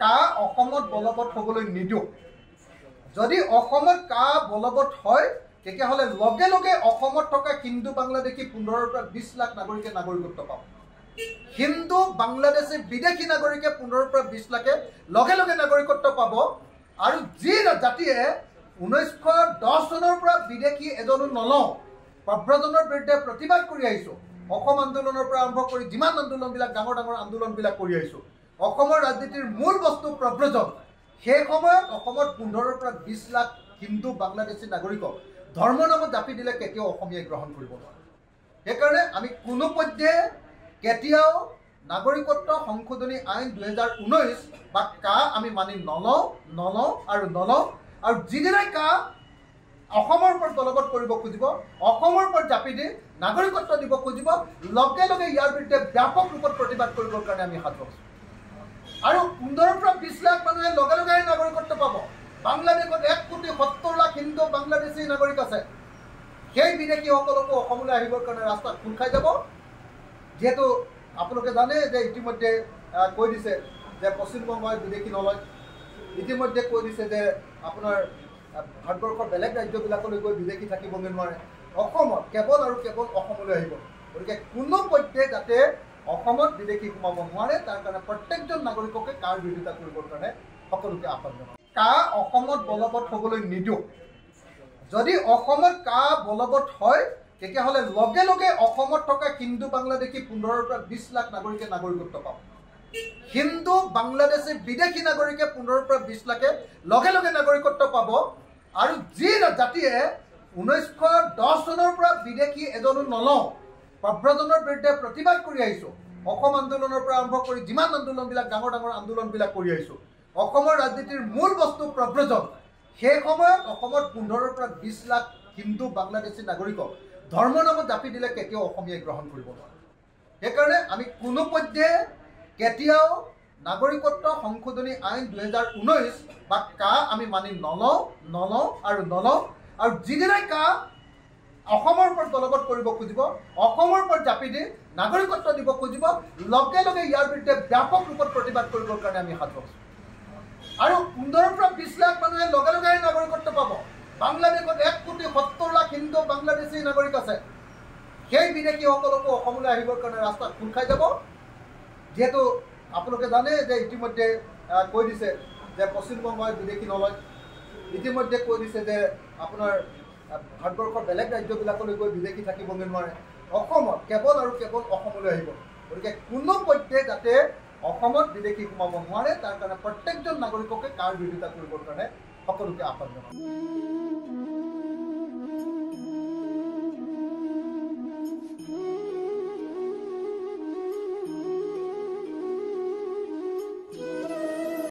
কা অসমত বলবৎ হ'বলৈ নিদিওঁ। যদি অসমত কা বলবৎ হয় তেতিয়াহ'লে লগে লগে অসমত থকা হিন্দু বাংলাদেশী 15 পৰা 20 লাখ নাগৰিকে নাগৰিকত্ব পাব। হিন্দু বাংলাদেশী বিদেশী নাগৰিকে 15 পৰা 20 লাখে লগে লগে নাগৰিকত্ব পাব। আৰু যি জাতিয়ে 1910 চনৰ পৰা বিদেশী এজনো নলওঁ প্ৰব্ৰজনৰ বিৰুদ্ধে প্ৰতিবাদ কৰি আহিছোঁ, অসম আন্দোলনৰ পৰা আৰম্ভ কৰি যিমান আন্দোলনবিলাক ডাঙৰ ডাঙৰ আন্দোলনবিলাক কৰি আহিছোঁ, অসমৰ ৰাজনীতিৰ মূল বস্তু প্ৰব্ৰজন, সেই সময়ত অসমত 15 পৰা 20 লাখ হিন্দু বাংলাদেশী নাগৰিকক ধৰ্ম নামত জাপি দিলে কেতিয়াও অসমীয়াই গ্ৰহণ কৰিব নোৱাৰে। সেইকাৰণে আমি কোনো পৰ্যায়ে কেতিয়াও নাগৰিকত্ব সংশোধনী আইন 2019 বা কা আমি মানি নলওঁ আৰু যিদিনাই কা অসমৰ ওপৰত বলবৎ কৰিব খুজিব, অসমৰ ওপৰত জাপি দি নাগৰিকত্ব দিব খুজিব, লগে লগে ইয়াৰ বিৰুদ্ধে ব্যাপক ৰূপত প্ৰতিবাদ কৰিবৰ কাৰণে আমি সাজু আছোঁ। আৰু 15 পৰা 20 লাখ মানুহে লগে লগে নাগৰিকত্ব পাব। বাংলাদেশত 1,70,00,000 হিন্দু বাংলাদেশী নাগৰিক আছে। সেই বিদেশীসকলকো অসমলৈ আহিবৰ কাৰণে ৰাস্তা খোল খাই যাব। যিহেতু আপোনালোকে জানে যে ইতিমধ্যে কৈ দিছে যে পশ্চিমবংগই বিদেশী নলয়, ইতিমধ্যে কৈ দিছে যে আপোনাৰ ভাৰতবৰ্ষৰ বেলেগ ৰাজ্যবিলাকলৈ গৈ বিদেশী থাকিবগৈ নোৱাৰে, অসমত কেৱল আৰু কেৱল অসমলৈ আহিব। গতিকে কোনো পৰ্যায়ে যাতে অসমত বিদেশী সোমাব নোৱাৰে তাৰ কাৰণে প্ৰত্যেকজন নাগৰিককে কাৰ বিৰোধিতা কৰিবৰ কাৰণে সকলোকে আহ্বান জনাওঁ। কা অসমত বলবৎ হ'বলৈ নিদিওঁ। যদি অসমত কা বলবৎ হয় তেতিয়াহ'লে লগে লগে অসমত থকা হিন্দু বাংলাদেশী 15 পৰা 20 লাখ নাগৰিকে নাগৰিকত্ব পাব। হিন্দু বাংলাদেশী বিদেশী নাগৰিকে 15 পৰা 20 লাখে লগে লগে নাগৰিকত্ব পাব। আৰু যি জাতিয়ে 1910 চনৰ পৰা বিদেশী এজনো নলওঁ প্ৰব্ৰজনৰ বিৰুদ্ধে প্ৰতিবাদ কৰি আহিছোঁ, অসম আন্দোলনৰ পৰা আৰম্ভ কৰি যিমান আন্দোলনবিলাক ডাঙৰ ডাঙৰ আন্দোলনবিলাক কৰি আহিছোঁ, অসমৰ ৰাজনীতিৰ মূল বস্তু প্ৰব্ৰজন, সেই সময়ত অসমত 15 পৰা 20 লাখ হিন্দু বাংলাদেশী নাগৰিকক ধৰ্ম নামত জাপি দিলে কেতিয়াও অসমীয়াই গ্ৰহণ কৰিব নোৱাৰে। সেইকাৰণে আমি কোনো পৰ্যায়ে কেতিয়াও নাগৰিকত্ব সংশোধনী আইন 2019 বা কা আমি মানি নলওঁ আৰু যিদিনাই কা অসমৰ ওপৰত বলবৎ কৰিব খুজিব, অসমৰ ওপৰত জাপি দি নাগৰিকত্ব দিব খুজিব, লগে লগে ইয়াৰ বিৰুদ্ধে ব্যাপক ৰূপত প্ৰতিবাদ কৰিবৰ কাৰণে আমি সাজু আছোঁ। আৰু 15 পৰা 20 লাখ মানুহে লগে লগে নাগৰিকত্ব পাব। বাংলাদেশত 1,70,00,000 হিন্দু বাংলাদেশী নাগৰিক আছে। সেই বিদেশীসকলকো অসমলৈ আহিবৰ কাৰণে ৰাস্তা খোল খাই যাব। যিহেতু আপোনালোকে জানে যে ইতিমধ্যে কৈ দিছে যে পশ্চিমবংগই বিদেশী নলয়, ইতিমধ্যে কৈ দিছে যে আপোনাৰ ভাৰতবৰ্ষৰ বেলেগ ৰাজ্যবিলাকলৈ গৈ বিদেশী থাকিবগৈ নোৱাৰে, অসমত কেৱল আৰু কেৱল অসমলৈ আহিব। গতিকে কোনো পৰ্যায়ে যাতে অসমত বিদেশী সোমাব নোৱাৰে তাৰ কাৰণে প্ৰত্যেকজন নাগৰিককে কাৰ বিৰোধিতা কৰিবৰ কাৰণে সকলোকে আহ্বান জনাওঁ।